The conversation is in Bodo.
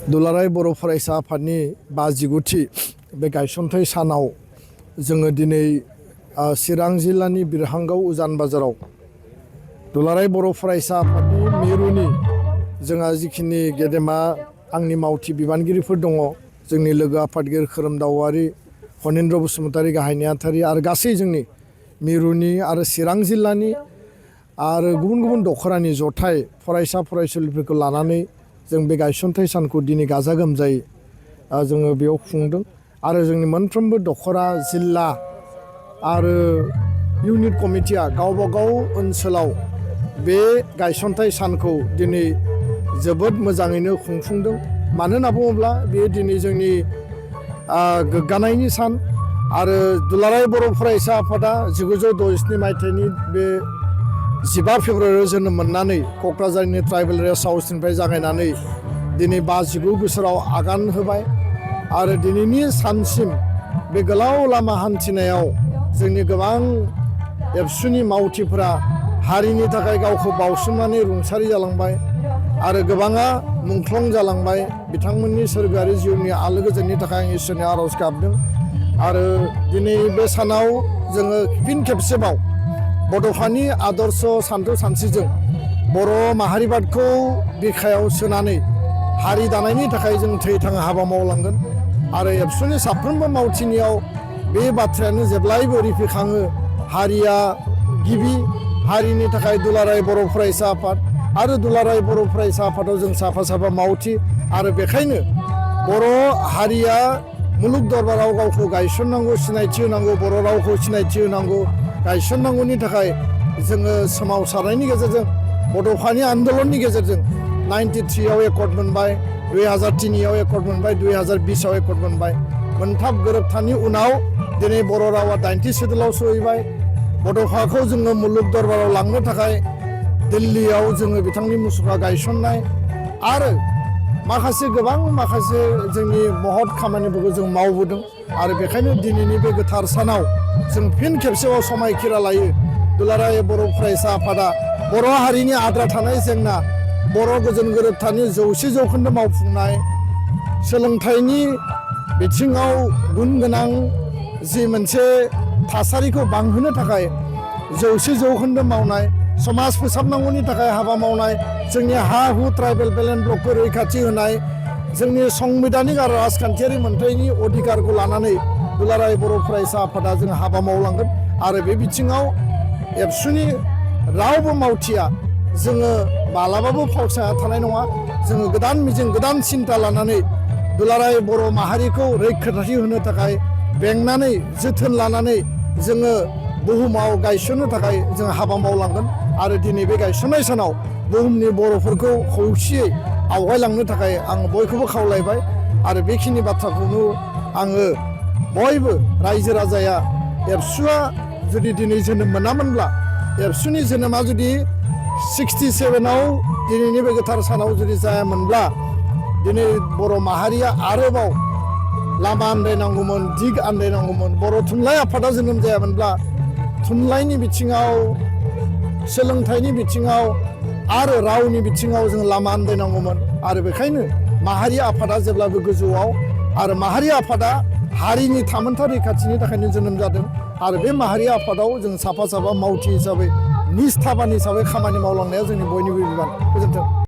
दुलाराय बर' फरायसा आफादनि 59थि बे गायसनथाय सानाव जोङो दिनै चिरां जिल्लानि बिरहांगाव उजान बाजाराव दुलाराय बर' फरायसा आफादनि मिरुनि जोंहा जिखिनि गेदेमा आंनि मावथि बिबानगिरिफोर दङ, जोंनि लोगो आफादगिरि खोरोमदाव औवारि, फनेन्द्र बसुमतारी गाहाय नेहाथारि आरो गासै जोंनि मिरुनि आरो चिरां जिल्लानि आरो गुबुन गुबुन दखरानि जथाय फरायसा फरायसुलिफोरखौ लानानै जों बे गायसनथाय सानखौ दिनै गाजा गोमजायै जोङो बेयाव खुंदों आरो जोंनि मोनफ्रोमबो दखरा जिल्ला आरो इउनिट कमिटिया गावबा गाव ओनसोलाव बे गायसनथाय सानखौ दिनै जोबोद मोजाङैनो खुंफुंदों। मानो होनना बुङोब्ला बेयो दिनै जोंनि गोग्गानायनि सान आरो दुलाराय बर' फरायसा आफादा 1967 मायथाइनि बे 15 फेब्रुवारियाव जोनोम मोननानै क'क्राझारनि ट्राइबेल रेस्ट हाउसनिफ्राय जागायनानै दिनै 59 बोसोराव आगान होबाय आरो दिनैनि सानसिम बे गोलाव लामा हान्थिनायाव जोंनि गोबां एबसुनि मावथिफोरा हारिनि थाखाय गावखौ बावसोमनानै रुंसारि जालांबाय आरो गोबाङा मुंख्लं जालांबाय। बिथांमोननि सोरगोआरि जिउनि आलो गोजोननि थाखाय आं इसोरनि आर'ज गाबदों आरो दिनै बे सानाव जोङो फिन खेबसेबाव बड'फानि आदर्श सानथौ सानस्रिजों बर' माहारिबादखौ बिखायाव सोनानै हारि दानायनि थाखाय जों थै थाङो हाबा मावलांगोन आरो एबसुनि साफ्रोमबो मावथिनियाव बे बाथ्रायानो जेब्लायबो रिफिखाङो, हारिया गिबि, हारिनि थाखाय दुलाराय बर' फरायसा आफाद आरो दुलाराय बर' फरायसा आफादाव जों साफा साफा मावथि आरो बेखायनो बर' हारिया मुलुग दरबाराव गावखौ गायसननांगौ, सिनायथि होनांगौ, बर' रावखौ सिनायथि होनांगौ, गायसननांगौनि थाखाय जोङो सोमावसारनायनि गेजेरजों बड'फानि आन्दलननि गेजेरजों 93आव एकर्ड मोनबाय, 2003आव एकर्ड मोनबाय, 2020आव एकर्ड मोनबाय। मोनथाम गोरोबथानि उनाव दिनै बर' रावा 80 सिदुलाव सहैबाय। बड'फाखौ जोङो मुलुग दरबाराव लांनो थाखाय दिल्लीयाव जोङो बिथांनि मुसुखा गायसननाय आरो माखासे जोंनि महत खामानिफोरखौ जों मावबोदों आरो बेखायनो दिनैनि बे गोथार सानाव जों फिन खेबसेबाव समायखिरा लायो। दुलाराय बर' फरायसा आफादा बर' हारिनि आद्रा थानाय जेंना, बर' गोजोन गोरोबथानि 100% मावफुंनाय, सोलोंथाइनि बिथिङाव गुन गोनां जि मोनसे थासारिखौ बांहोनो थाखाय 100% मावनाय, समाज फोसाबनांगौनि थाखाय हाबा मावनाय, जोंनि हा हु ट्राइबेल बेलेन्स ब्लकखौ रैखाथि होनाय, जोंनि संबिधानिक आरो राजखान्थियारि मोनथायनि अधिकारखौ लानानै दुलाराय बर' फरायसा आफादा जों हाबा मावलांगोन आरो बे बिथिङाव एबसुनि रावबो मावथिया जोङो मालाबाबो फावसाया थानाय नङा। जोङो गोदान मिजिं, गोदान सिन्था लानानै दुलाराय बर' माहारिखौ रैखाथि होनो थाखाय बेंनानै जोथोन लानानै जोङो बुहुमाव गायसननो थाखाय जों हाबा मावलांगोन आरो दिनै बे गायसननाय सानाव बुहुमनि बर'फोरखौ खौसेयै आवगायलांनो थाखाय आं बयखौबो खावलायबाय आरो बेखिनि बाथ्राखौनो आङो बयबो रायजो राजाया एबसुआ जुदि दिनै जोनोम मोनामोनब्ला, एबसुनि जोनोमा जुदि 67आव दिनैनि बे गोथार सानाव जुदि जायामोनब्ला दिनै बर' माहारिया आरोबाव लामा आन्दायनांगौमोन, दिग आन्दायनांगौमोन। बर' थुनलाइ आफादा जोनोम जायामोनब्ला थुनलाइनि बिथिङाव, सोलोंथाइनि बिथिङाव आरो रावनि बिथिङाव जों लामा आन्दायनांगौमोन आरो बेखायनो माहारि आफादा जेब्लाबो गोजौआव आरो माहारि आफादा हारिनि थामोनथा रैखाथिनि थाखायनो जोनोम जादों आरो बे माहारि आफादाव जों साफा साफा मावथि हिसाबै निस्थाबान हिसाबै खामानि मावलांनाया जोंनि बयनिबो बिबान। गोजोन्थों।